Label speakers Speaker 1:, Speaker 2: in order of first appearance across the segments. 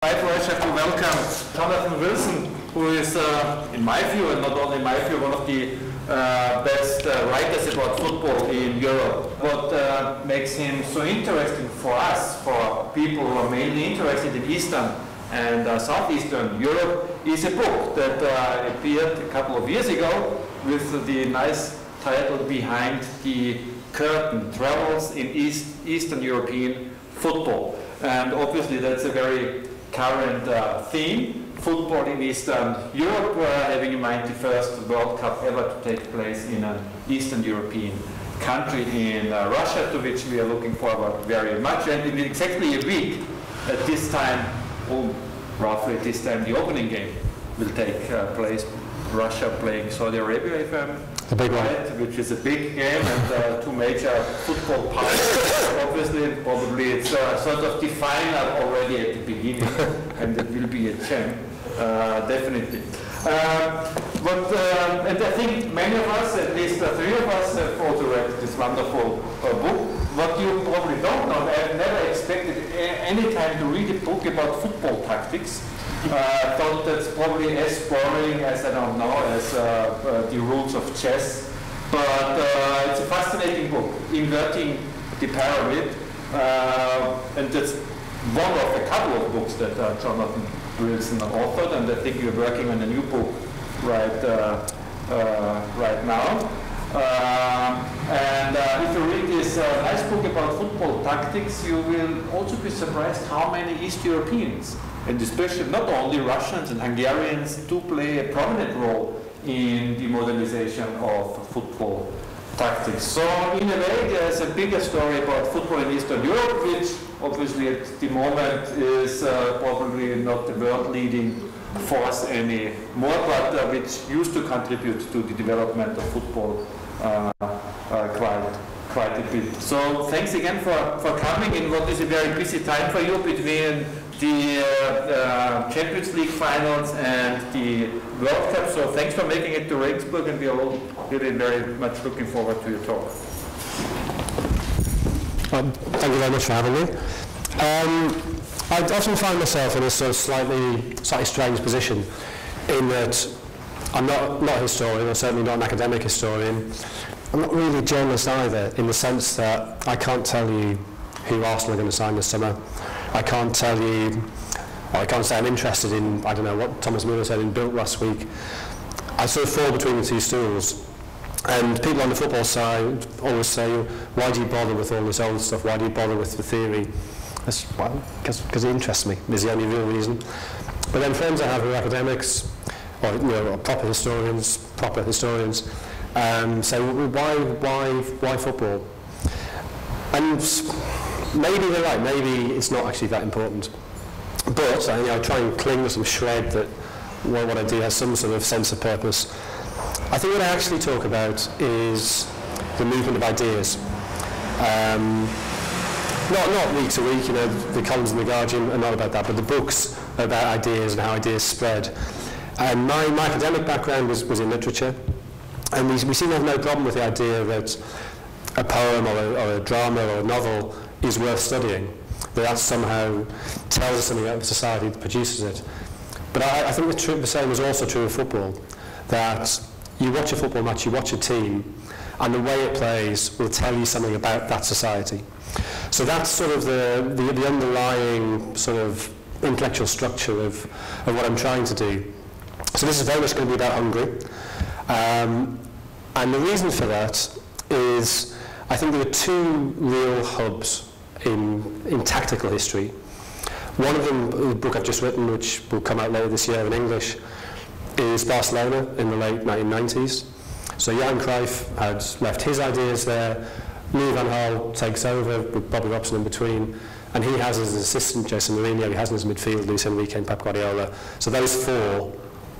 Speaker 1: My pleasure to welcome Jonathan Wilson, who is, in my view, and not only in my view, one of the best writers about football in Europe. What makes him so interesting for us, for people who are mainly interested in Eastern and Southeastern Europe, is a book that appeared a couple of years ago with the nice title Behind the Curtain, Travels in Eastern European Football. And obviously that's a very current theme, football in Eastern Europe, having in mind the first World Cup ever to take place in an Eastern European country in Russia, to which we are looking forward very much. And in exactly a week at this time, roughly at this time, the opening game will take place. Russia playing Saudi Arabia, if I'm right, which is a big game, and two major football parties. Obviously, probably it's sort of the final already at the beginning, and it will be a champ, definitely. And I think many of us, at least three of us, have also read this wonderful book. What you probably don't know, I've never expected any time to read a book about football tactics. I thought that's probably as boring as, I don't know, as the rules of chess. But it's a fascinating book, Inverting the Pyramid. And that's one of a couple of books that Jonathan Wilson authored, and I think you're working on a new book right now. And if you read this nice book about football tactics, you will also be surprised how many East Europeans, and especially not only Russians and Hungarians, do play a prominent role in the modernization of football tactics. So in a way, there's a bigger story about football in Eastern Europe, which obviously at the moment is probably not the world-leading force anymore, but which used to contribute to the development of football quite a bit. So thanks again for coming in what is a very busy time for you between the Champions League finals and the World Cup. So thanks for making it to Regensburg, and we are all really very much looking forward to your talk.
Speaker 2: Thank you very much for having me. I often find myself in a sort of slightly strange position in that I'm not a historian, or certainly not an academic historian. I'm not really a journalist either, in the sense that I can't tell you who Arsenal are going to sign this summer. I can't tell you, or I can't say I'm interested in, I don't know, what Thomas Müller said in Built last week. I sort of fall between the two stools. And people on the football side always say, why do you bother with all this old stuff? Why do you bother with the theory? That's, well, because it interests me, is the only real reason. But then friends I have who are academics, or proper historians, say, why football? And maybe they're right, maybe it's not actually that important. But I try and cling to some shred that what I do has some sort of sense of purpose. I think what I actually talk about is the movement of ideas. Not week to week, the columns in the Guardian are not about that, but the books are about ideas and how ideas spread. And my academic background was in literature, and we seem to have no problem with the idea that a poem or a drama or a novel is worth studying, that somehow tells us something about the society that produces it. But I think the same is also true of football, that you watch a football match, you watch a team, and the way it plays will tell you something about that society. So that's sort of the underlying sort of intellectual structure of what I'm trying to do. So this is very much going to be about Hungary. And the reason for that is I think there are two real hubs in tactical history. One of them, the book I've just written, which will come out later this year in English, is Barcelona in the late 1990s. So Johan Cruyff had left his ideas there. Louis van Gaal takes over with Bobby Robson in between, and he has as his assistant Jose Mourinho, he has in his midfield Luis Enrique and Pep Guardiola. So those four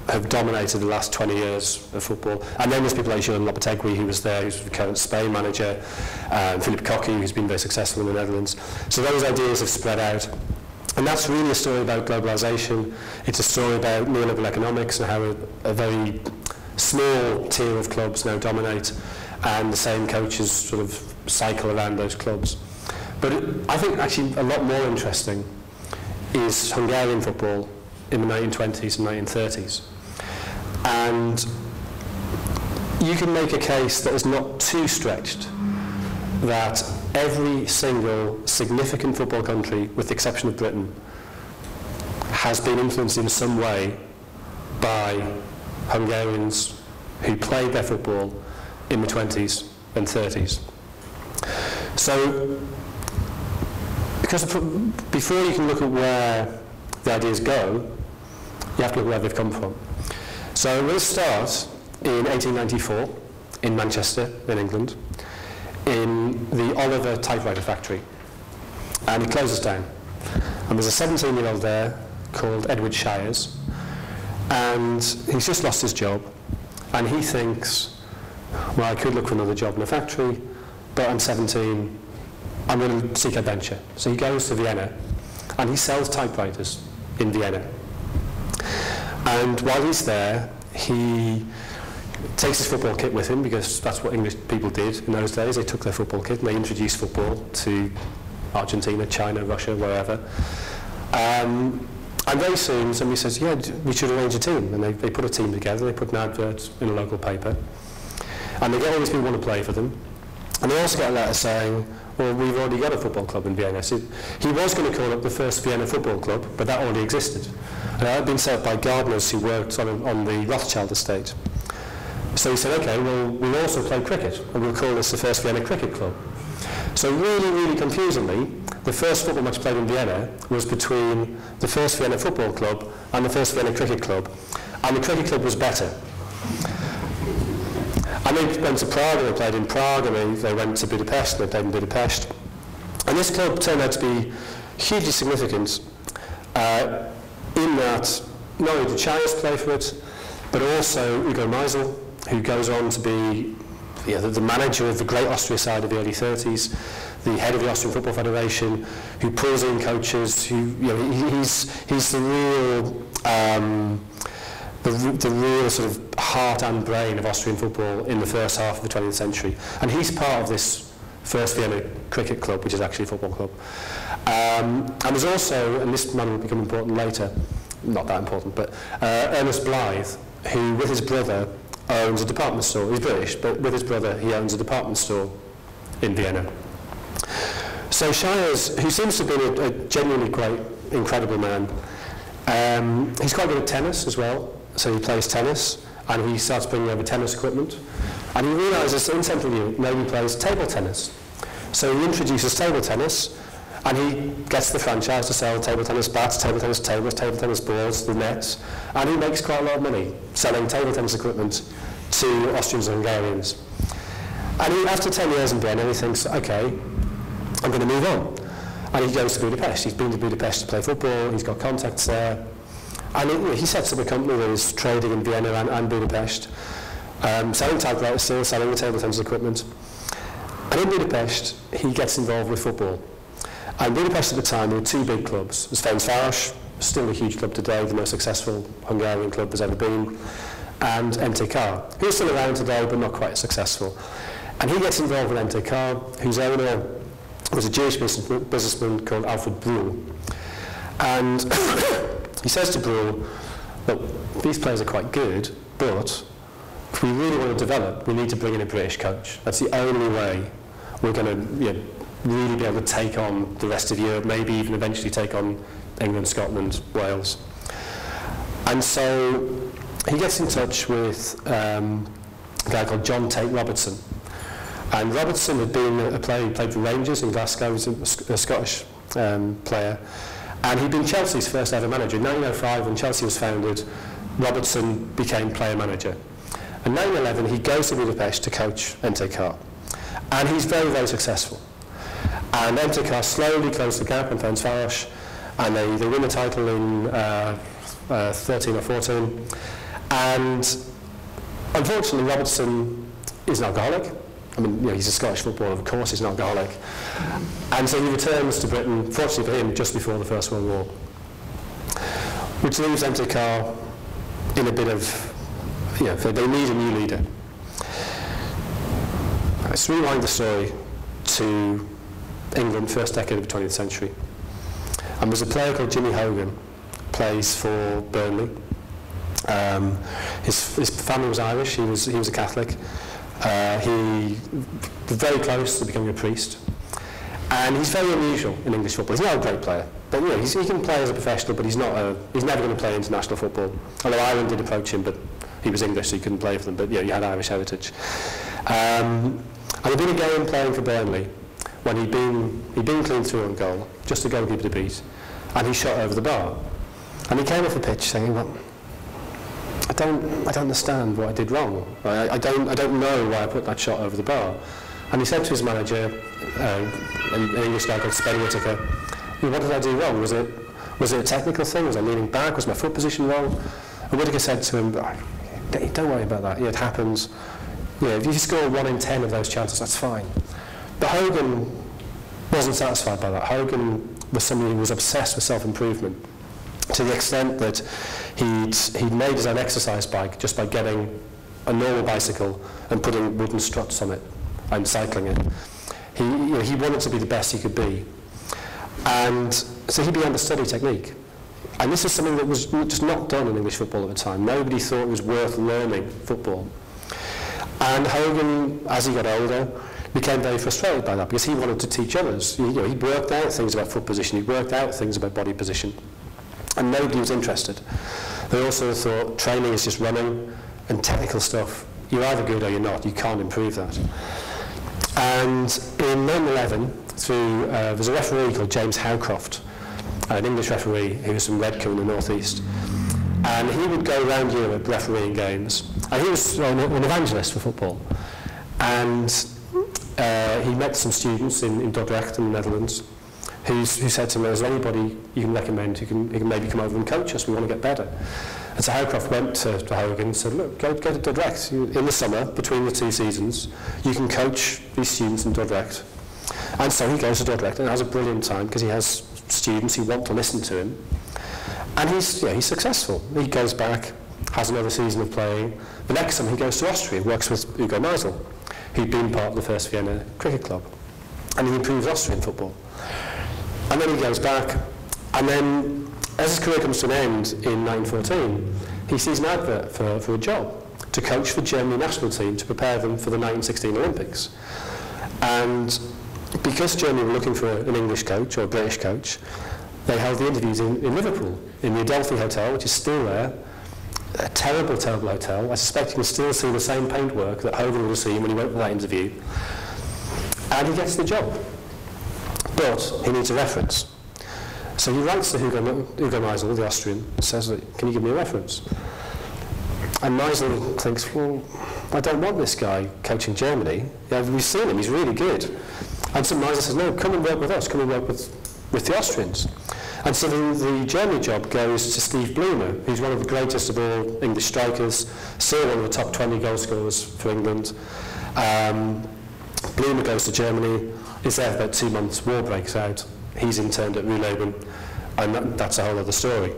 Speaker 2: have dominated the last 20 years of football. And then there's people like Julian Lopetegui, who was there, who's the current Spain manager, Philippe Cocu, who's been very successful in the Netherlands. So those ideas have spread out. And that's really a story about globalization. It's a story about neoliberal economics and how a very small tier of clubs now dominate, and the same coaches sort of cycle around those clubs. But I think actually a lot more interesting is Hungarian football in the 1920s and 1930s. And you can make a case that is not too stretched that every single significant football country, with the exception of Britain, has been influenced in some way by Hungarians who played their football in the 20s and 30s. So, because before you can look at where the ideas go, you have to look at where they've come from. So we'll start in 1894 in Manchester, in England, in the Oliver typewriter factory. And it closes down. And there's a 17-year-old there called Edward Shires, and he's just lost his job, and he thinks, well, I could look for another job in a factory, but I'm 17, I'm going to seek adventure. So he goes to Vienna, and he sells typewriters in Vienna. And while he's there, he takes his football kit with him, because that's what English people did in those days. They took their football kit and they introduced football to Argentina, China, Russia, wherever. And very soon somebody says, yeah, we should arrange a team. And they put a team together, they put an advert in a local paper. And they get all these people who want to play for them. And they also get a letter saying, well, we've already got a football club in Vienna. So he was going to call it the first Vienna Football Club, but that already existed. And that had been set up by gardeners who worked on the Rothschild estate. So he said, okay, well, we'll also play cricket, and we'll call this the first Vienna Cricket Club. So really, really confusingly, the first football match played in Vienna was between the first Vienna Football Club and the first Vienna Cricket Club, and the cricket club was better. And they went to Prague, and they played in Prague, and they went to Budapest, and they played in Budapest. And this club turned out to be hugely significant in that not only did Shires play for it, but also Ugo Meisel, who goes on to be the manager of the great Austria side of the early 30s, the head of the Austrian Football Federation, who pulls in coaches, who he's the real sort of heart and brain of Austrian football in the first half of the 20th century. And he's part of this first Vienna Cricket Club, which is actually a football club. And there's also, and this man will become important later, not that important, but Ernest Blythe, who with his brother owns a department store. He's British, but with his brother he owns a department store in Vienna. So Shires, who seems to have been a genuinely quite incredible man, he's quite good at tennis as well. So he plays tennis, and he starts bringing over tennis equipment. And he realises that in Central Europe nobody plays table tennis. So he introduces table tennis, and he gets the franchise to sell table tennis bats, table tennis tables, table tennis balls, the nets, and he makes quite a lot of money selling table tennis equipment to Austrians and Hungarians. And after 10 years in Vienna, he thinks, okay, I'm going to move on. And he goes to Budapest. He's been to Budapest to play football, he's got contacts there. And he sets up a company that is trading in Vienna and Budapest, selling typewriters still, selling the table tennis equipment. And in Budapest, he gets involved with football. And Budapest at the time, there were two big clubs. There's Ferencváros, still a huge club today, the most successful Hungarian club there's ever been, and MTK, who's still around today but not quite successful. And he gets involved with MTK, whose owner was a Jewish businessman called Alfred Brühl. And he says to Brühl, look, these players are quite good, but if we really want to develop, we need to bring in a British coach. That's the only way we're going to really be able to take on the rest of Europe, maybe even eventually take on England, Scotland, Wales. And so he gets in touch with a guy called John Tate Robertson. And Robertson had been a player, he played for Rangers in Glasgow, he was a Scottish player. And he'd been Chelsea's first ever manager. In 1905, when Chelsea was founded, Robertson became player manager. In 1911, he goes to Budapest to coach MTK. And he's very, very successful. And MTK slowly closed the gap on Ferencváros, and they win the title in 13 or 14. And unfortunately, Robertson is an alcoholic. I mean, he's a Scottish footballer, of course he's an alcoholic. And so he returns to Britain, fortunately for him, just before the First World War, which leaves MTK in a bit of, they need a new leader. Let's rewind the story to England, first decade of the 20th century. And there's a player called Jimmy Hogan, plays for Burnley. His family was Irish, he was a Catholic. He was very close to becoming a priest. And he's very unusual in English football. He's not a great player, but you know, he can play as a professional, but he's never going to play international football. Although Ireland did approach him, but he was English, so he couldn't play for them, but yeah, he had Irish heritage. And there'd been a game playing for Burnley when he'd been clean through on goal, just a goalkeeper to beat, and he shot over the bar. And he came off the pitch saying, well, I don't understand what I did wrong. I don't know why I put that shot over the bar. And he said to his manager, an English guy called Spenny Whittaker, what did I do wrong? Was it a technical thing? Was I leaning back? Was my foot position wrong? And Whittaker said to him, don't worry about that. Yeah, it happens. Yeah, if you score 1 in 10 of those chances, that's fine. But Hogan wasn't satisfied by that. Hogan was somebody who was obsessed with self-improvement, to the extent that he'd made his own exercise bike just by getting a normal bicycle and putting wooden struts on it and cycling it. He wanted to be the best he could be. And so he began to study technique. And this is something that was just not done in English football at the time. Nobody thought it was worth learning football. And Hogan, as he got older, became very frustrated by that because he wanted to teach others. He worked out things about foot position, he worked out things about body position, and nobody was interested. They also thought training is just running, and technical stuff, you're either good or you're not, you can't improve that. And in 1911, there's a referee called James Howcroft, an English referee who was from Redcar in the northeast, and he would go around Europe refereeing games, and he was an evangelist for football. And he met some students in Dordrecht in the Netherlands who said to him, is there anybody you can recommend who can maybe come over and coach us? We want to get better. And so Howcroft went to Hogan and said, look, go to Dordrecht. In the summer, between the 2 seasons, you can coach these students in Dordrecht. And so he goes to Dordrecht and has a brilliant time because he has students who want to listen to him. And he's successful. He goes back, has another season of playing. The next summer he goes to Austria, works with Hugo Meisel, who'd been part of the first Vienna cricket club. And he improves Austrian football. And then he goes back, and then as his career comes to an end in 1914, he sees an advert for a job to coach the Germany national team to prepare them for the 1916 Olympics. And because Germany were looking for an English coach or a British coach, they held the interviews in Liverpool, in the Adelphi Hotel, which is still there. A terrible, terrible hotel. I suspect you can still see the same paintwork that Hogan would have seen when he went for that interview. And he gets the job. But he needs a reference. So he writes to Hugo Meisel, the Austrian, and says, can you give me a reference? And Meisel thinks, well, I don't want this guy coaching Germany. Yeah, we've seen him, he's really good. And so Meisel says, no, come and work with us, come and work with the Austrians. And so the Germany job goes to Steve Bloomer, who's one of the greatest of all English strikers, still one of the top 20 goal scorers for England. Bloomer goes to Germany, is there for about 2 months, war breaks out, he's interned at Ruhleben, and that's a whole other story.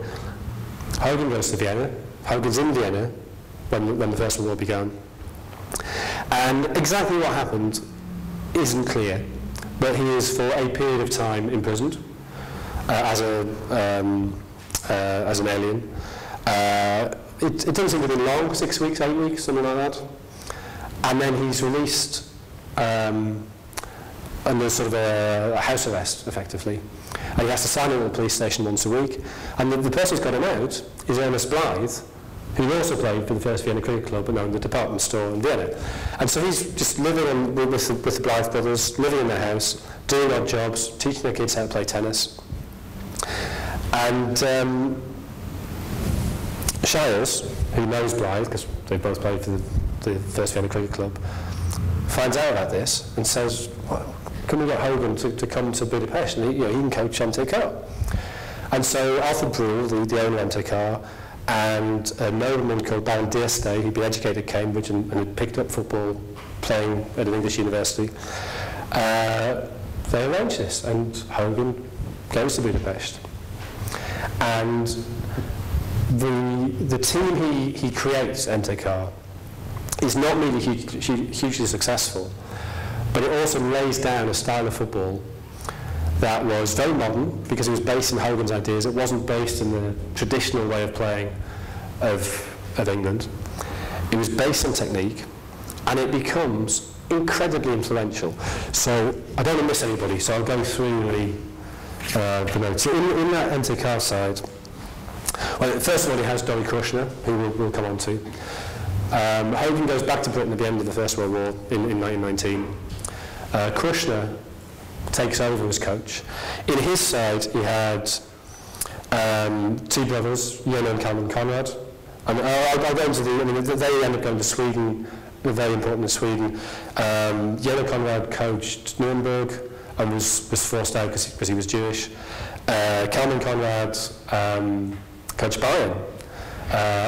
Speaker 2: Hogan goes to Vienna, Hogan's in Vienna when the First World War began. And exactly what happened isn't clear, but he is for a period of time imprisoned as an alien. It doesn't seem to be long, 6 weeks, 8 weeks, something like that. And then he's released under sort of a house arrest, effectively. And he has to sign in at the police station once a week. And the person who's got him out is Ernest Blythe, who also played for the first Vienna Cricket Club and owned the department store in Vienna. And so he's just living with the Blythe brothers, living in their house, doing odd jobs, teaching their kids how to play tennis. And Shires, who knows Blythe, because they both played for the first Vienna Cricket Club, finds out about this and says, well, can we get Hogan to come to Budapest and he can coach MTK? And so Alfred Bruhl, the owner of MTK, and a nobleman called Baron Dierstay, who'd been educated at Cambridge and had picked up football playing at an English university, they arrange this, and Hogan goes to Budapest. And the team he creates, MTK, is not merely hugely successful, but it also lays down a style of football that was very modern because it was based on Hogan's ideas. It wasn't based in the traditional way of playing of England. It was based on technique, and it becomes incredibly influential. So I don't want to miss anybody, so I'll go through the notes. So in that NTK side, well, first of all, it has Dolly Krushner, who we'll come on to. Hogan goes back to Britain at the end of the First World War in 1919. Krushner takes over as coach. In his side, he had two brothers, Jan and Kalman Conrad. And I'll go into they end up going to Sweden. They're very important in Sweden. Jan Conrad coached Nuremberg and was forced out because he was Jewish. Kalman Conrad coached Bayern,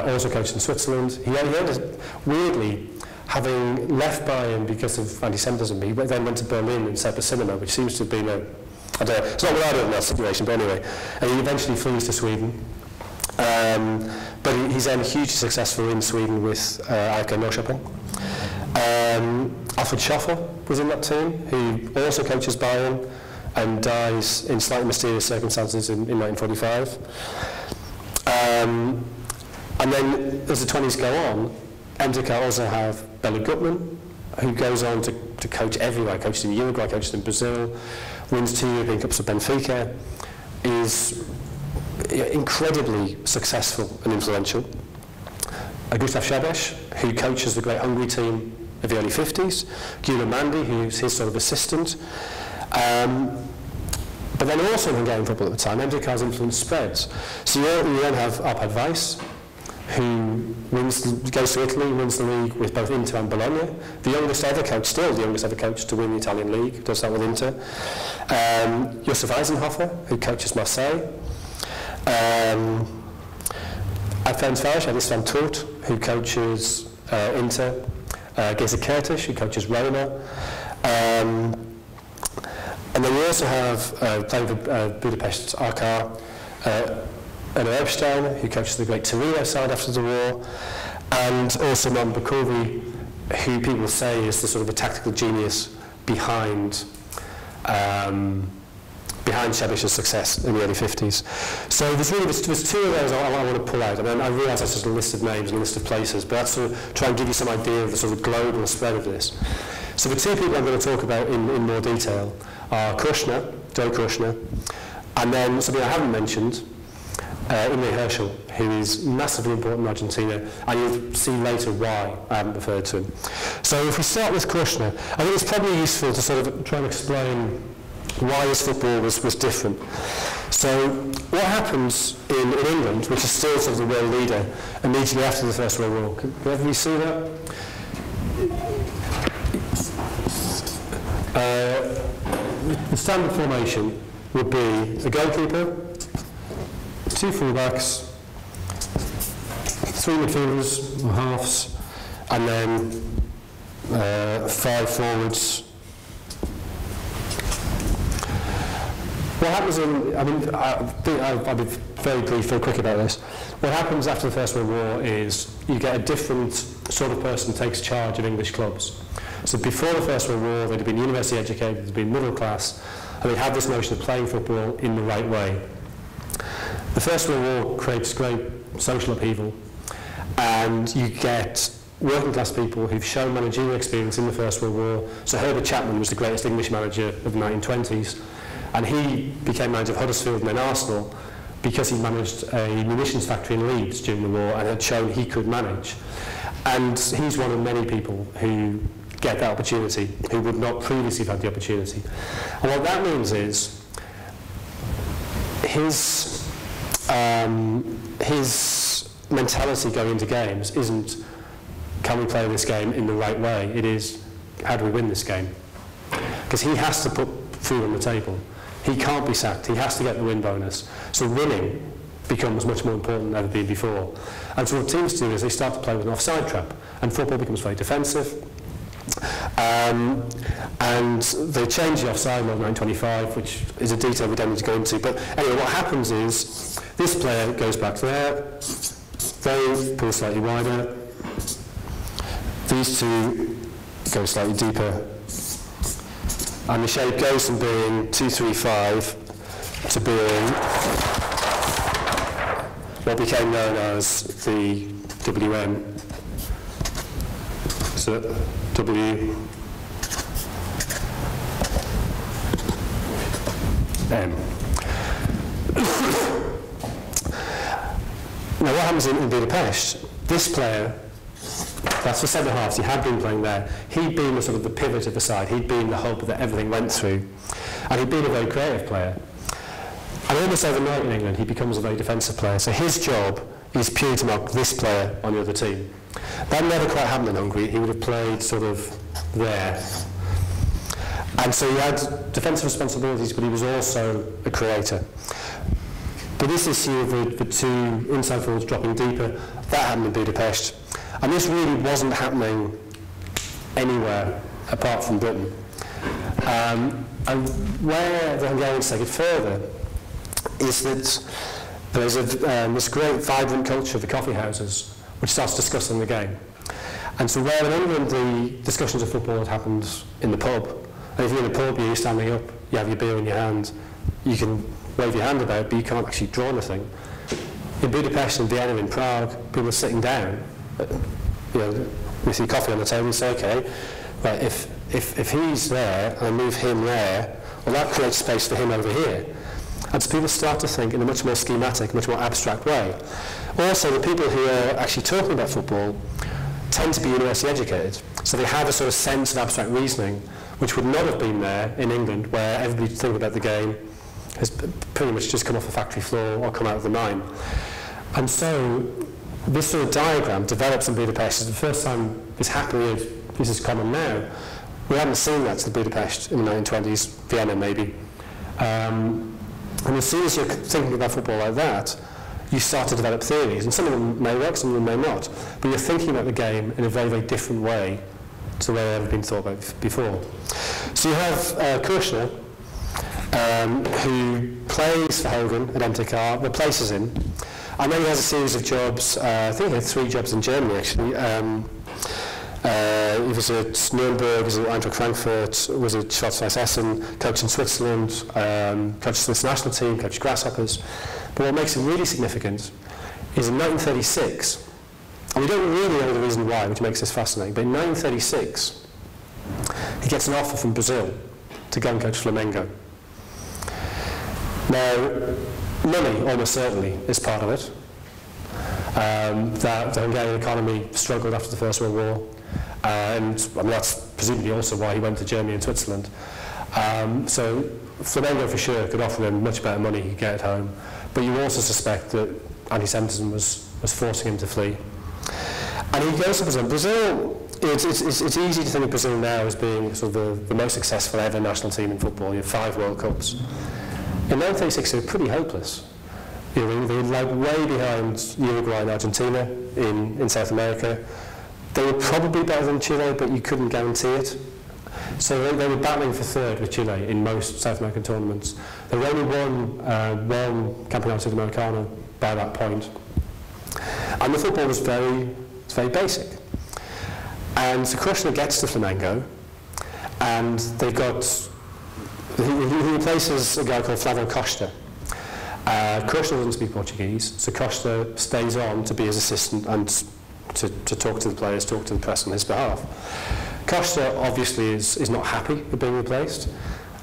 Speaker 2: also coached in Switzerland. He ended up, weirdly, having left Bayern because of anti-Semitism, he then went to Berlin and set up a cinema, which seems to have been I don't know, it's not what I do in that situation, but anyway. And he eventually flees to Sweden. But he's then hugely successful in Sweden with IK Norrköping. Alfred Schoffer was in that team, who also coaches Bayern and dies in slightly mysterious circumstances in 1945. And then as the 20s go on, MTK also have Bela Gutmann, who goes on to coach everywhere, coaches in Uruguay, coaches in Brazil, wins 2 European Cups with Benfica, is incredibly successful and influential. Gustav Sebesh, who coaches the great Hungary team of the early 50s, Gyula Mandi, who's his sort of assistant. But then also in Hungarian football at the time, MTK's influence spreads. So you then have Arpad Weiss, who goes to Italy, wins the league with both Inter and Bologna. The youngest ever coach, still the youngest ever coach to win the Italian league, does that with Inter. Josef Eisenhofer, who coaches Marseille. Franz Farish, Van Toort, who coaches Inter. Geza Kurtis, who coaches Roma. And then we also have playing for Budapest Arkar, Erno Epstein, who coaches the great Torino side after the war, and also Martin Bakovi, who people say is the sort of the tactical genius behind Sebesh's success in the early 50s. So there's two of those I want to pull out. I mean, I realise that's just a list of names and a list of places, but that's to try and give you some idea of the sort of global spread of this. So the two people I'm going to talk about in more detail are Krushner, Joe Krushner, and then something I haven't mentioned, Imre Herschel, who is massively important in Argentina, and you'll see later why I haven't referred to him. So if we start with Krushner, I think it's probably useful to sort of try and explain why this football was different. So what happens in England, which is still sort of the world leader, immediately after the First World War? Can everybody see that? The standard formation would be a goalkeeper, 2 fullbacks, 3 midfielders or halves, and then 5 forwards. What happens I'll be very brief, very quick about this. What happens after the First World War is you get a different sort of person takes charge of English clubs. So before the First World War, they'd been university educated, they'd been middle class, and they had this notion of playing football in the right way. The First World War creates great social upheaval, and you get working class people who've shown managerial experience in the First World War. So Herbert Chapman was the greatest English manager of the 1920s, and he became manager of Huddersfield and then Arsenal because he managed a munitions factory in Leeds during the war and had shown he could manage. And he's one of many people who get that opportunity, who would not previously have had the opportunity. And what that means is his mentality going into games isn't, can we play this game in the right way? It is, how do we win this game? Because he has to put food on the table. He can't be sacked. He has to get the win bonus. So winning becomes much more important than ever been before. And so what teams do is they start to play with an offside trap, and football becomes very defensive. And they change the offside law in 1925, which is a detail we don't need to go into. But anyway, what happens is this player goes back there, they pull slightly wider, these two go slightly deeper And the shape goes from being 2-3-5 to being what became known as the WM. So W M. Now what happens in Budapest, this player, that's for centre halves, he had been playing there, he'd been the sort of the pivot of the side, he'd been the hub that everything went through, and he'd been a very creative player. And almost overnight in England, he becomes a very defensive player, so his job is purely to mark this player on the other team. That never quite happened in Hungary, he would have played sort of there. And so he had defensive responsibilities, but he was also a creator. But this issue of the two inside forwards dropping deeper, that happened in Budapest. And this really wasn't happening anywhere apart from Britain. And where the Hungarians take it further is that there's this great vibrant culture of the coffee houses which starts discussing the game. And so where in England the discussions of football had happened in the pub, and if you're in a pub, you're standing up, you have your beer in your hand, you can wave your hand about, but you can't actually draw anything. In Budapest, in Vienna, in Prague, people are sitting down, with your coffee on the table and say, okay, right, if he's there and I move him there, well, that creates space for him over here. And so people start to think in a much more schematic, much more abstract way. Also, the people who are actually talking about football tend to be university educated, so they have a sort of sense of abstract reasoning, which would not have been there in England, where everybody thinking about the game has pretty much just come off the factory floor or come out of the mine. And so this sort of diagram develops in Budapest. It's the first time this happened, this is common now. We haven't seen that to Budapest in the 1920s, Vienna maybe. And as soon as you're thinking about football like that, you start to develop theories, and some of them may work, some of them may not, but you're thinking about the game in a very, very different way to the way it's ever been thought about before. So you have Kirchner, who plays for Hogan at MTK, replaces him, and then he has a series of jobs. I think he had 3 jobs in Germany actually. He was at Nuremberg, he was at Eintracht Frankfurt, was at Schwarz-Weiß Essen, coached in Switzerland, coached the Swiss national team, coached Grasshoppers. But what makes him really significant is in 1936, and we don't really know the reason why, which makes this fascinating, but in 1936, he gets an offer from Brazil to go and coach Flamengo. Now, money, almost certainly, is part of it. That the Hungarian economy struggled after the First World War, and I mean, that's presumably also why he went to Germany and Switzerland. So Flamengo for sure could offer him much better money he could get at home, but you also suspect that anti-Semitism was forcing him to flee. And he goes to Brazil. Brazil, it's easy to think of Brazil now as being sort of the most successful ever national team in football. You have 5 World Cups. In 1936, they were pretty hopeless. They were like way behind Uruguay and Argentina in South America. They were probably better than Chile, but you couldn't guarantee it. So they were battling for 3rd with Chile in most South American tournaments. They only won one Campeonato Sudamericano by that point. And the football was very basic. And so Kirchner gets to Flamengo, and they've got, he replaces a guy called Flávio Costa. Kirchner doesn't speak Portuguese, so Costa stays on to be his assistant and to talk to the players, talk to the press on his behalf. Costa obviously is not happy with being replaced,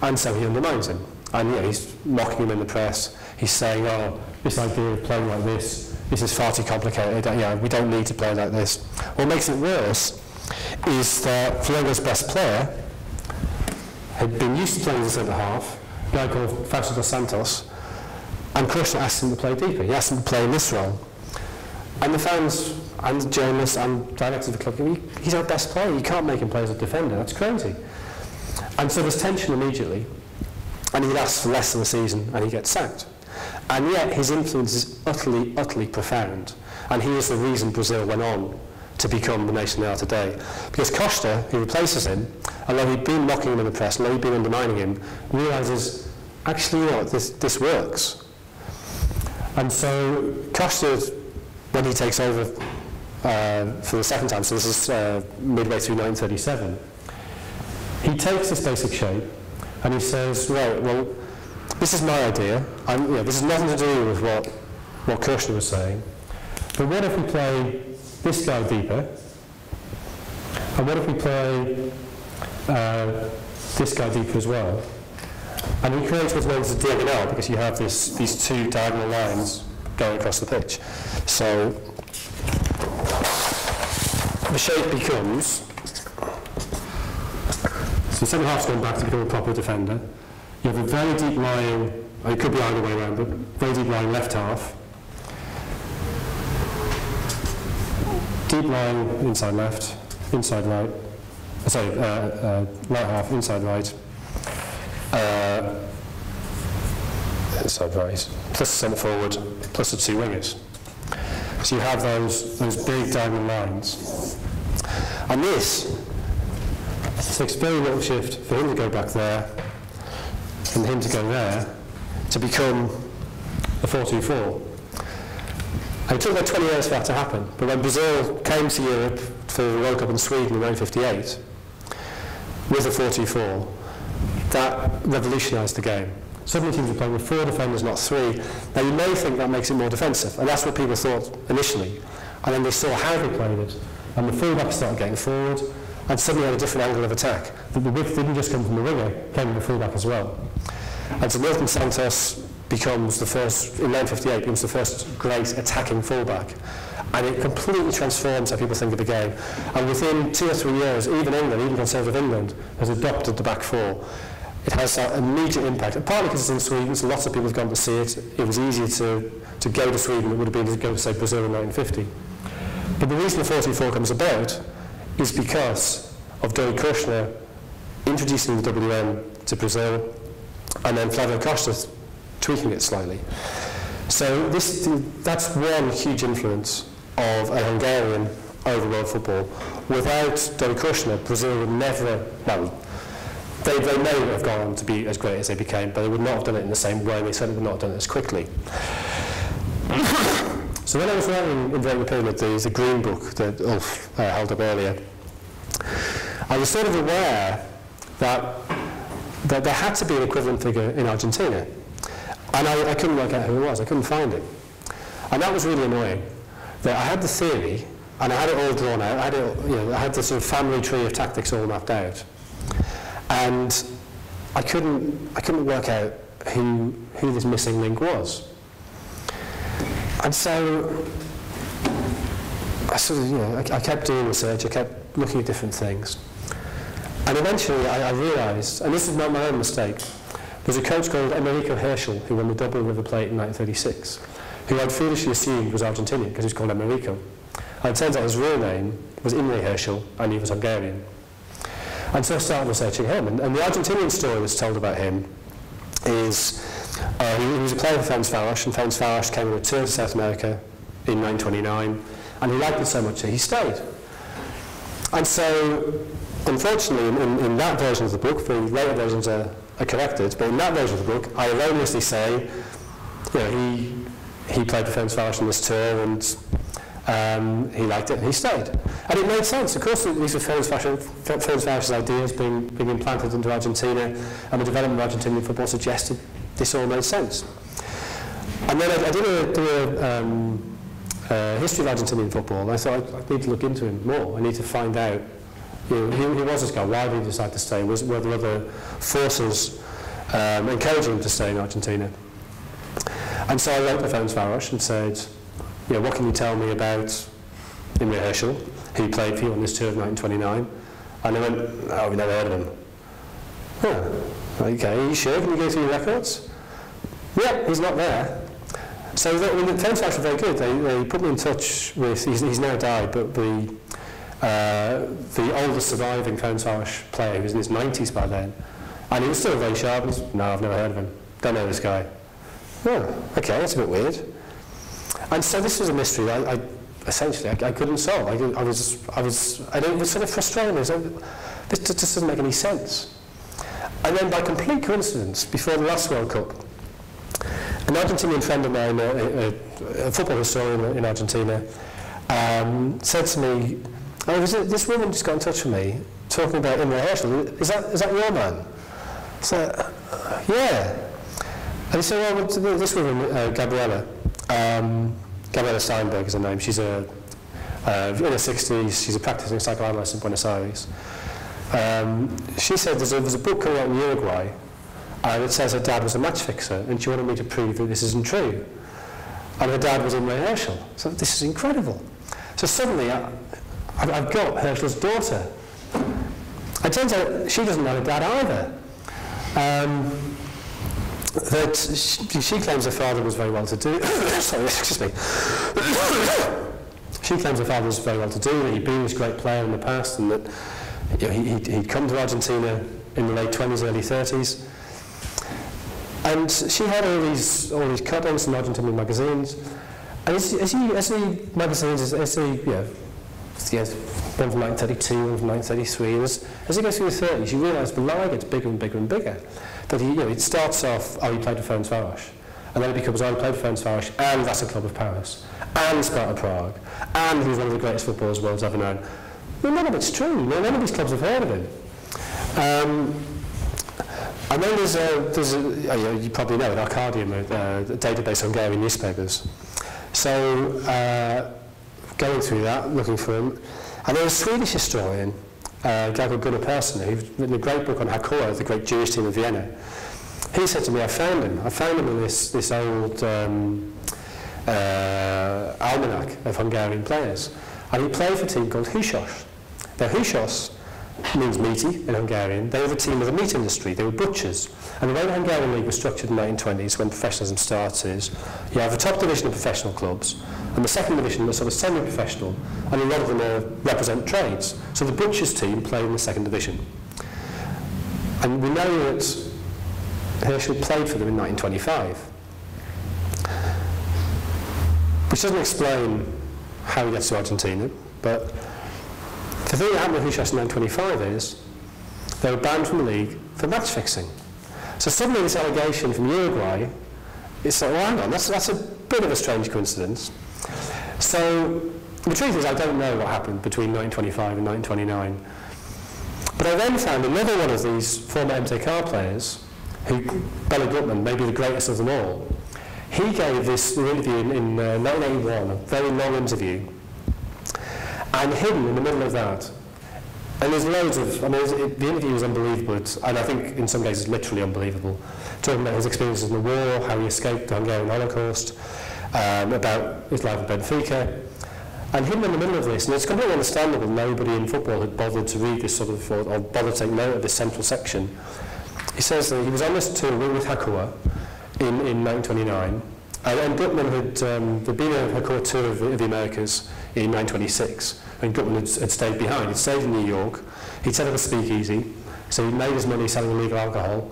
Speaker 2: and so he undermines him. And he's mocking him in the press. He's saying, oh, this idea of playing like this is far too complicated. We don't need to play like this. What makes it worse is that Flamengo's best player had been used to playing as a centre-half, a guy called Fausto dos Santos, and Kirchner asked him to play deeper. He asked him to play in this role. And the fans and the journalists and directors of the club, he's our best player. You can't make him play as a defender. That's crazy. And so there's tension immediately. And he lasts for less than a season and he gets sacked. And yet his influence is utterly, utterly profound. And he is the reason Brazil went on to become the nation they are today. Because Costa, who replaces him, although he'd been mocking him in the press, although he'd been undermining him, realises, actually, this works. And so Costa, when he takes over for the second time, so this is midway through 1937, he takes this basic shape, And he says, right, well, this is my idea. This has nothing to do with what Kirshner was saying. But what if we play this guy deeper? And what if we play this guy deeper as well? And he creates what's known as a diagonal, because you have these two diagonal lines going across the pitch. So the shape becomes, so the centre half's gone back to become a proper defender. You have a very deep lying, or it could be either way around, but very deep lying left half. Deep lying inside left, inside right. Right half, inside right. Inside right, plus the centre forward, plus the two wingers. So you have those big diagonal lines. And this takes very little shift for him to go back there and him to go there to become a 4-2-4. And it took about 20 years for that to happen. But when Brazil came to Europe for the World Cup in Sweden in 1958 with a 4-2-4, that revolutionised the game. Suddenly teams were playing with 4 defenders, not 3. Now you may think that makes it more defensive, and that's what people thought initially. And then they saw how they played it, and the fullback started getting forward, and suddenly had a different angle of attack. The width didn't just come from the winger, it came from the fullback as well. And so Milton Santos becomes the first, in 1958, becomes the first great attacking fullback. And it completely transforms how people think of the game. And within 2 or 3 years, even England, even conservative England, has adopted the back four. It has that immediate impact. And partly because it's in Sweden, so lots of people have gone to see it. It was easier to go to Sweden than it would have been to go to, say, Brazil in 1950. But the reason the 4-2-4 comes about is because of Deutsche Gesellschaft introducing the WM to Brazil, and then Flavio Costa tweaking it slightly. So that's one huge influence of a Hungarian over world football. Without Deutsche Gesellschaft, Brazil would never, well, they may have gone on to be as great as they became, but they would not have done it in the same way, and they certainly would not have done it as quickly. So when I was writing Inventing the Pyramid, the green book that Ulf held up earlier, I was sort of aware that there had to be an equivalent figure in Argentina. And I couldn't work out who it was, I couldn't find it. And that was really annoying. That I had the theory, and I had it all drawn out, I had the sort of family tree of tactics all mapped out. And I couldn't work out who this missing link was. And so I kept doing research, I kept looking at different things. And eventually I realised, and this is not my own mistake, there's a coach called Americo Herschel who won the Dublin River Plate in 1936, who I'd foolishly assumed was Argentinian because he was called Americo. And it turns out his real name was Imre Herschel, and he was Hungarian. And so I started researching him, and the Argentinian story that's told about him is he was a player for Ferencváros, and Ferencváros came on a tour to South America in 1929, and he liked it so much that he stayed. And so, unfortunately, in that version of the book, the later versions are corrected, but in that version of the book, I erroneously say, he played for Ferencváros on this tour, and he liked it and he stayed. And it made sense. Of course, these were Ferencváros' ideas being implanted into Argentina, and the development of Argentinian football suggested this all made sense. And then I did a history of Argentinian football, and I thought I need to look into him more. I need to find out who was this guy, why did he decide to stay, were there other forces encouraging him to stay in Argentina. And so I wrote to Ferencváros and said, what can you tell me about Imre Herschel, who played for you on this tour of 1929? And they went, oh, we've never heard of him. Oh, okay, are you sure? Can you go through your records? Yeah, he's not there. So the Ferencváros were very good. They put me in touch with, he's now died, but the oldest surviving Ferencváros player, who was in his 90s by then. And he was still very sharp. No, I've never heard of him. Don't know this guy. Oh, okay, that's a bit weird. And so this was a mystery that I essentially couldn't solve. It was sort of frustrating. This just doesn't make any sense. And then by complete coincidence, before the last World Cup, an Argentinian friend of mine, a football historian in Argentina, said to me, oh, this woman just got in touch with me talking about Imre Herschel. Is that your man? So, yeah. And he said, well, this woman, Gabriella Steinberg is her name. She's in her 60s. She's a practicing psychoanalyst in Buenos Aires. She said there's a book coming out in Uruguay, and it says her dad was a match fixer, and she wanted me to prove that this isn't true. And her dad was in Ray Herschel. So this is incredible. So suddenly, I've got Herschel's daughter. It turns out she doesn't know her dad either. That she claims her father was very well to do. Sorry, excuse me. She claims her father was very well to do, that he'd been this great player in the past, and that he'd come to Argentina in the late 20s, early 30s. And she had all these cut-ins from Argentinian magazines. And as the magazines, one from 1932, one from 1933, as he goes through the 30s, you realise the lie gets bigger and bigger and bigger. That it starts off, he played for Ferencváros, and then it becomes, he played for Ferencváros, and that's a club of Paris, and Sparta Prague, and he was one of the greatest footballers the world's ever known. Well, none of it's true. None of these clubs have heard of him. And then there's you probably know it, Arcadium, a database of Hungarian newspapers. So, going through that, looking for him, and there's a Swedish historian, a guy called Gunnar Persson, who's written a great book on Hakua, the great Jewish team of Vienna. He said to me, I found him in this old almanac of Hungarian players. And he played for a team called Húsos. Now Húsos means meaty in Hungarian. They were the team of the meat industry. They were butchers. And the way the Hungarian league was structured in the 1920s, when professionalism starts, is you have a top division of professional clubs, and the second division was sort of semi-professional, and a lot of them represent trades. So the butchers team played in the second division. And we know that Herschel played for them in 1925. Which doesn't explain how he gets to Argentina, but the thing that happened with Húsos in 1925 is they were banned from the league for match fixing. So suddenly this allegation from Uruguay, it's like, well, hang on, that's a bit of a strange coincidence. So the truth is I don't know what happened between 1925 and 1929. But I then found another one of these former MTK players, Bela Gutman, maybe the greatest of them all. He gave this interview in 1981, a very long interview, and hidden in the middle of that. And there's loads of, the interview was unbelievable, and I think in some cases literally unbelievable. Talking about his experiences in the war, how he escaped the Hungarian Holocaust, about his life at Benfica, and hidden in the middle of this. And it's completely understandable nobody in football had bothered to read this sort of, or bothered to take note of this central section. He says that he was on this tour with Hakua in 1929, and Gutman had been on a Hakua tour of the Americas in 1926, and Gutman had stayed behind. He'd stayed in New York, he'd set up a speakeasy, so he'd made his money selling illegal alcohol.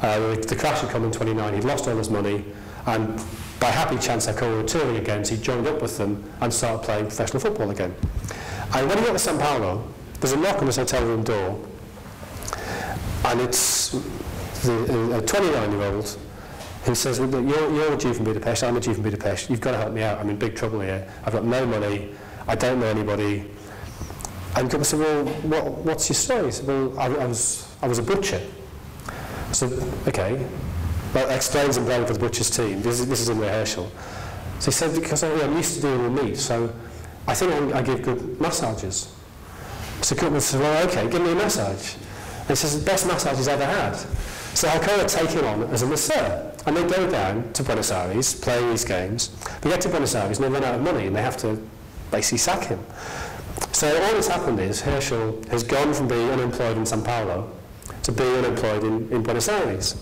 Speaker 2: The crash had come in 1929, he'd lost all his money, and by happy chance Hakua were touring again, so he joined up with them and started playing professional football again. And when he got to Sao Paulo, there's a knock on his hotel room door, and it's a 29-year-old who says, well, you're a Jew from Budapest, I'm a Jew from Budapest, you've got to help me out, I'm in big trouble here, I've got no money, I don't know anybody. And Gutman said, well, what's your story? He said, well, I was a butcher. So, okay, that explains him playing for the butcher's team. This is in rehearsal. So he said, because I'm used to dealing with meat, so I think I give good massages. So Gutman said, well, okay, give me a massage. And he says, the best massage he's ever had. So Hakua take him on as a masseur. And they go down to Buenos Aires, playing these games. They get to Buenos Aires and they run out of money and they have to basically sack him. So all that's happened is Herschel has gone from being unemployed in Sao Paulo to being unemployed in Buenos Aires.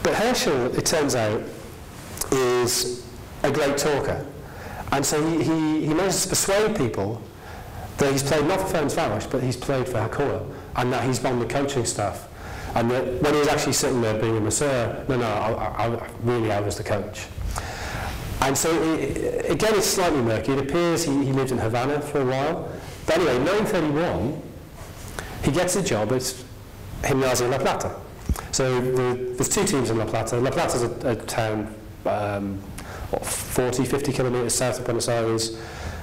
Speaker 2: But Herschel, it turns out, is a great talker. And so he manages to persuade people that he's played not for Ferencváros, but he's played for Hakua, and that he's on the coaching staff. And that when he was actually sitting there being a masseur, I was the coach. And so, again, it's slightly murky. It appears he lived in Havana for a while. But anyway, in 1931, he gets a job at Gimnasia La Plata. So there's two teams in La Plata. La Plata's a town 40, 50 kilometres south of Buenos Aires.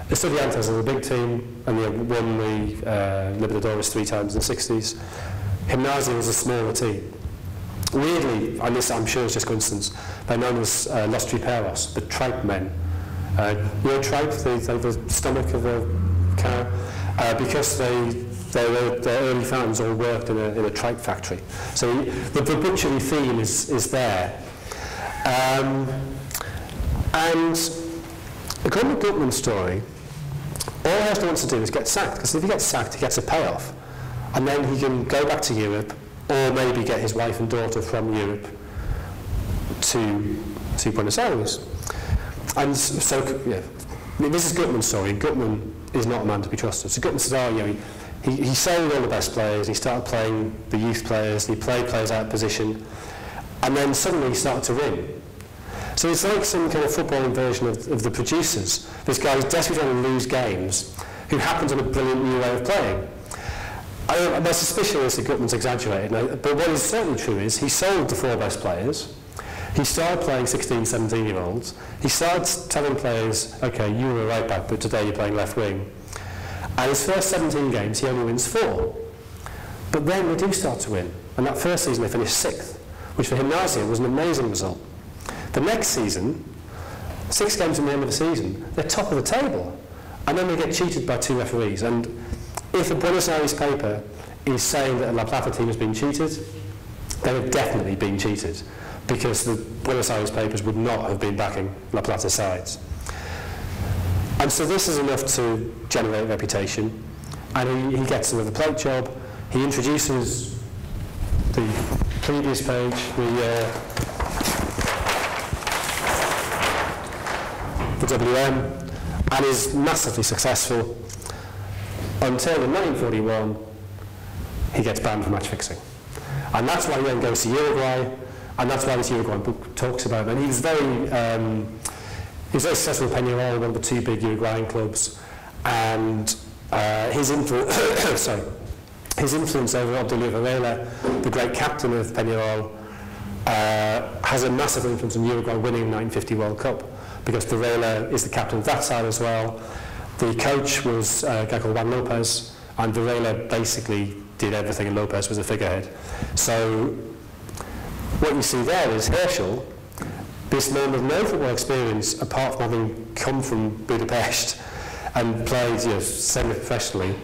Speaker 2: Estudiantes are the big team, and they won the Libertadores 3 times in the 60s. Gimnasia was a smaller team. weirdly, and this I'm sure is just coincidence, they're known as Los Triperos, the tripe men. You know tripe, the stomach of a cow? Because their early founders all worked in a tripe factory. So the butchery theme is there. And according to Gutman's story, all Herschel wants to do is get sacked, because if he gets sacked, he gets a payoff. And then he can go back to Europe, or maybe get his wife and daughter from Europe to Buenos Aires. And so, yeah, this is Gutman's story. Gutman is not a man to be trusted. So Gutman says, oh, you know, he sold all the best players, he started playing the youth players, he played players out of position, and then suddenly he started to win. So it's like some kind of footballing version of the producers. This guy who's desperately trying to lose games, who happens on a brilliant new way of playing. My suspicion is that Gutman's exaggerated, but what is certainly true is he sold the 4 best players, he started playing 16, 17-year-olds, he started telling players, okay, you were a right back, but today you're playing left wing. And his first 17 games, he only wins 4. But then they do start to win. And that first season they finished 6th, which for Gimnasia was an amazing result. The next season, 6 games in the end of the season, they're top of the table. And then they get cheated by 2 referees. And if a Buenos Aires paper is saying that a La Plata team has been cheated, they have definitely been cheated, because the Buenos Aires papers would not have been backing La Plata sides. And so this is enough to generate reputation, and he gets another plate job. He introduces the previous page, the WM, and is massively successful until in 1941 he gets banned for match fixing. And that's why he then goes to Uruguay, and that's why this Uruguay book talks about him. And he was very successful in Peñarol, one of the 2 big Uruguayan clubs, and his influence over Obdulio Varela, the great captain of Peñarol, has a massive influence on Uruguay winning the 1950 World Cup, because Varela is the captain of that side as well. The coach was a guy called Juan Lopez, and Varela basically did everything, and Lopez was a figurehead. So what you see there is Herschel, this man with no football experience apart from having come from Budapest and played semi-professionally,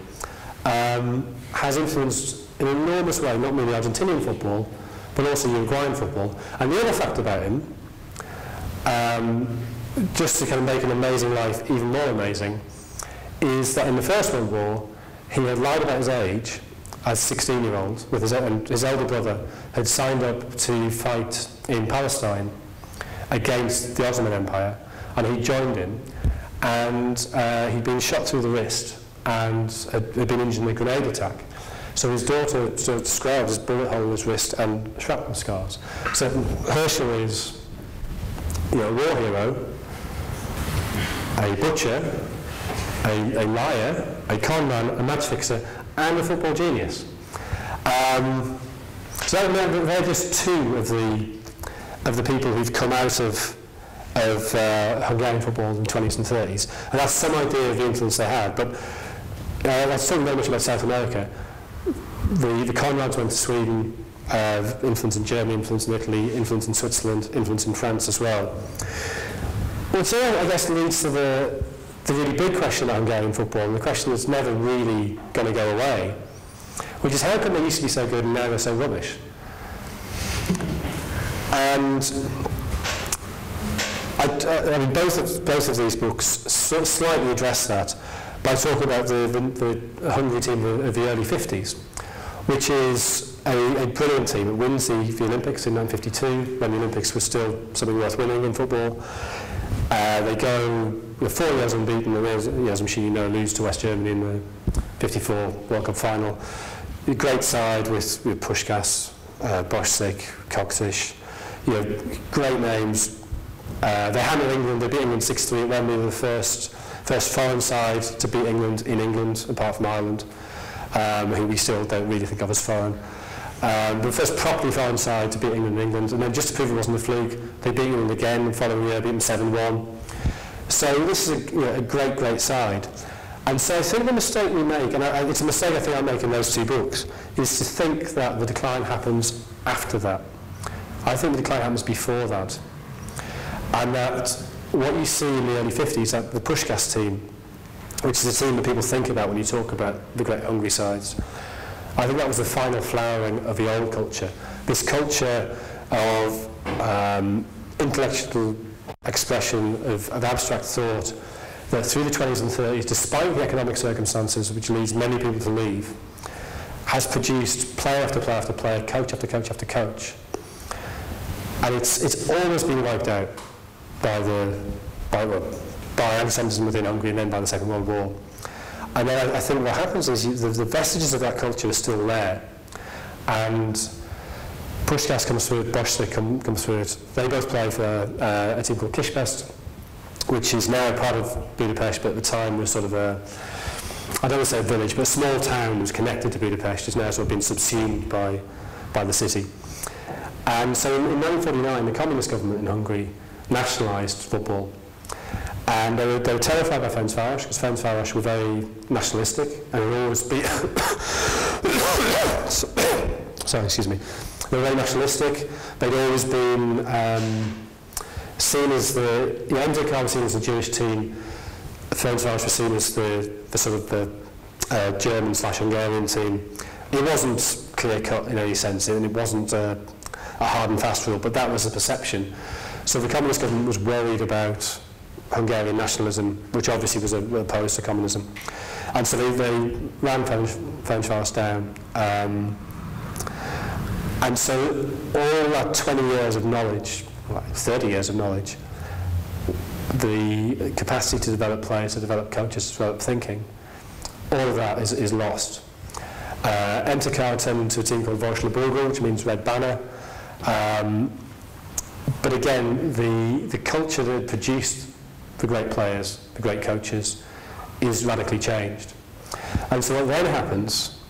Speaker 2: has influenced in an enormous way not merely Argentinian football but also Uruguayan football. And the other fact about him, just to kind of make an amazing life even more amazing, is that in the First World War he had lied about his age as 16-year-old, with his elder brother had signed up to fight in Palestine against the Ottoman Empire, and he joined in, and he'd been shot through the wrist and had been injured in a grenade attack. So his daughter sort of described his bullet hole in his wrist and shrapnel scars. So Herschel is, a war hero, a butcher, a liar, a con man, a match fixer, and a football genius. So they're just 2 of the people who've come out of Hungarian football in the 20s and 30s, and that's some idea of the influence they had. But that's talking very much about South America. The Conrads went to Sweden, influence in Germany, influence in Italy, influence in Switzerland, influence in France as well. Which I guess leads to the really big question about Hungarian football, and the question that's never really going to go away, which is how come they used to be so good and now they're so rubbish? And I mean, both of these books slightly address that by talking about the Hungary team of the early 50s, which is a brilliant team. It wins the Olympics in 1952, when the Olympics was still something worth winning in football. They go 4 years unbeaten, and as I'm sure you know, lose to West Germany in the 54 World Cup final. A great side with Puskás, Borsig, Koksic, great names. They hammered England. They beat England 6-3 at Wembley. They were the first foreign side to beat England in England, apart from Ireland, who we still don't really think of as foreign. The first properly foreign side to beat England in England, and then just to prove it wasn't a fluke, they beat England again the following year, beat them 7-1. So this is a great side. And so I think the mistake we make, and it's a mistake I think I make in those 2 books, is to think that the decline happens after that. I think the decline happens before that. And that what you see in the early 50s, that the Puskás team, which is a team that people think about when you talk about the great Hungary sides, I think that was the final flowering of the old culture. This culture of intellectual expression of abstract thought that through the 20s and 30s, despite the economic circumstances which leads many people to leave, has produced player after player after player, coach after coach after coach. And it's always been wiped out by anti-Semitism within Hungary and then by the Second World War. And then I think what happens is the vestiges of that culture are still there. And Puskás comes through it, Borsig comes through it. They both play for a team called Kispest, which is now part of Budapest, but at the time was sort of I don't want to say a village, but a small town was connected to Budapest, has now sort of been subsumed by the city. And so in 1949, the communist government in Hungary nationalised football. And they were terrified by Ferencváros, because Ferencváros were very nationalistic, and had always been sorry, excuse me. They were very nationalistic. They'd always been seen as MTK was seen as the Jewish team. Ferencváros was seen as the sort of the German/Hungarian team. It wasn't clear-cut in any sense, and it wasn't a hard and fast rule, but that was the perception. So the communist government was worried about Hungarian nationalism, which obviously was opposed to communism. And so they ran Ferencváros down. And so all that 20 years of knowledge, 30 years of knowledge, the capacity to develop players, to develop coaches, to develop thinking, all of that is lost. MTK turned into a team called Vörös-Labújó, which means Red Banner. But again, the culture that produced the great players, the great coaches, is radically changed. And so what then happens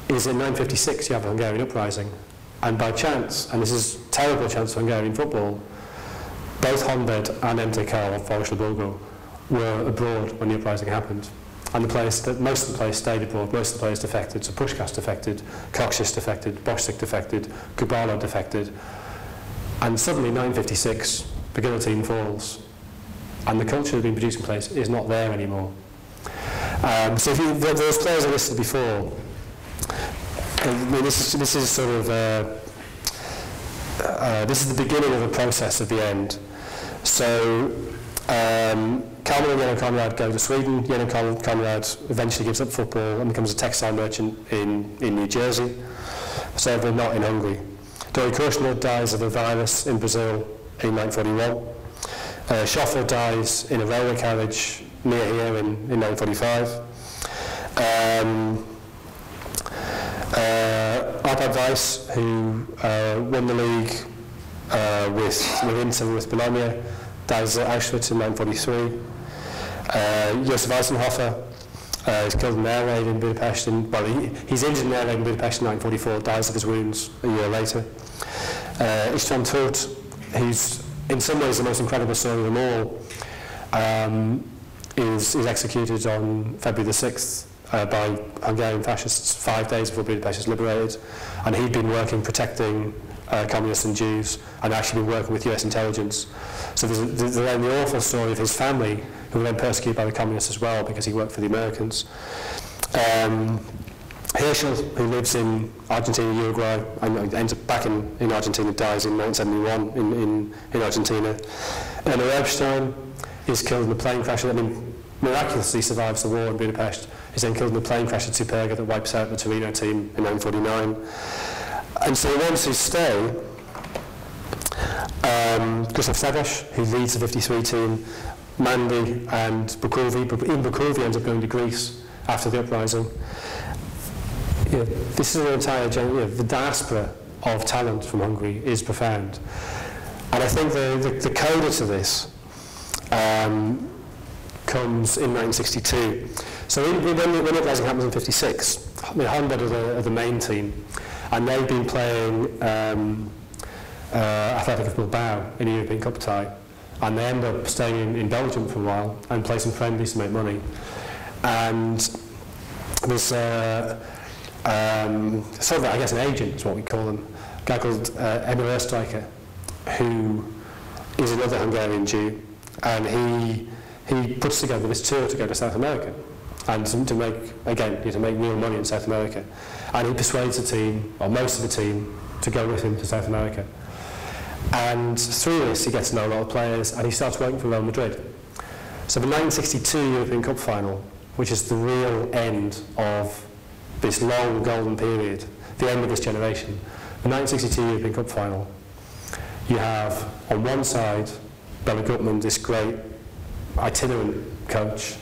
Speaker 2: is in 1956 you have a Hungarian uprising, and by chance, and this is terrible chance for Hungarian football, both Honvéd and MTK of Vörös-Labújó were abroad when the uprising happened. And most of the players stayed abroad, most of the players defected. So Puskás defected, Koksich defected, Borsig defected, Kubala defected. And suddenly, 1956, the guillotine falls. And the culture that had been producing players is not there anymore. So if those players I listed before, I mean, this is sort of, this is the beginning of a process of the end. So, Kalmar and Jeno Konrad go to Sweden. Jeno Konrad eventually gives up football and becomes a textile merchant in New Jersey. So they're not in Hungary. Dori Kushner dies of a virus in Brazil in 1941. Schoffer dies in a railway carriage near here in 1945. Arpad Weiss, who won the league with Inter with Bologna, dies at Auschwitz in 1943. Josef Eisenhofer is killed in an air raid in Budapest. He's injured in an air raid in Budapest in 1944, dies of his wounds a year later. István Tóth, who's in some ways the most incredible story of them all, is executed on February the 6th by Hungarian fascists 5 days before Budapest is liberated. And he'd been working protecting communists and Jews, and actually been working with US intelligence. So there's then the awful story of his family, who were then persecuted by the communists as well because he worked for the Americans. Herschel, who lives in Argentina, Uruguay, and ends up back in Argentina, dies in 1971 in Argentina. Eleanor Erbstein is killed in a plane crash. I mean, miraculously survives the war in Budapest. He's then killed in a plane crash at Superga that wipes out the Torino team in 1949. And so the ones who stay, Krzysztof Szagos, who leads the 53 team, Mandy and Bukovi, but even Bukovi ends up going to Greece after the uprising. This is an entire the diaspora of talent from Hungary is profound. And I think the coda to this comes in 1962. So when the uprising happens in 56, Honvéd are the main team, and they've been playing Athletic of Bilbao in a European Cup tie, and they end up staying in Belgium for a while and play some friendlies to make money. And there's sort of, I guess, an agent is what we call them, guy called Emil Oestreicher, who is another Hungarian Jew, and he puts together this tour to go to South America and to make real money in South America. And he persuades the team, or most of the team, to go with him to South America. And through this, he gets to know a lot of players, and he starts working for Real Madrid. So the 1962 European Cup final, which is the real end of this long golden period, the end of this generation, the 1962 European Cup final, you have on one side Bela Gutmann, this great itinerant coach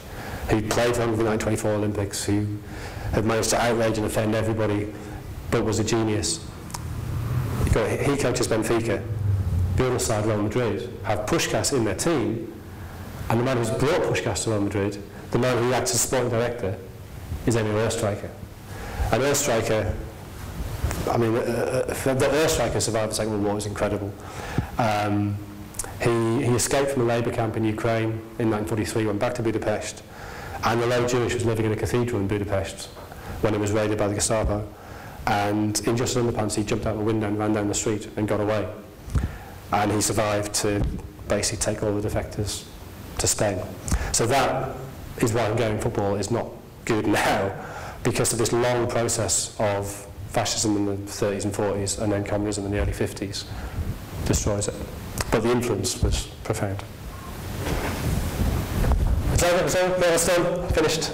Speaker 2: who played for him in the 1924 Olympics, who had managed to outrage and offend everybody, but was a genius. He coaches Benfica. The other side, Real Madrid, have Puskás in their team, and the man who's brought Puskás to Real Madrid, the man who acts as sporting director, is Emil Oestreicher. And Oestreicher, I mean, the Oestreicher survived the Second World War is incredible. He escaped from a labour camp in Ukraine in 1943, went back to Budapest, and the lay Jewish was living in a cathedral in Budapest when it was raided by the Gestapo. And in just his underpants, he jumped out the window and ran down the street and got away. And he survived to basically take all the defectors to Spain. So that is why Hungarian football is not good now, because of this long process of fascism in the 30s and 40s and then communism in the early 50s destroys it. But the influence was profound. So, finished.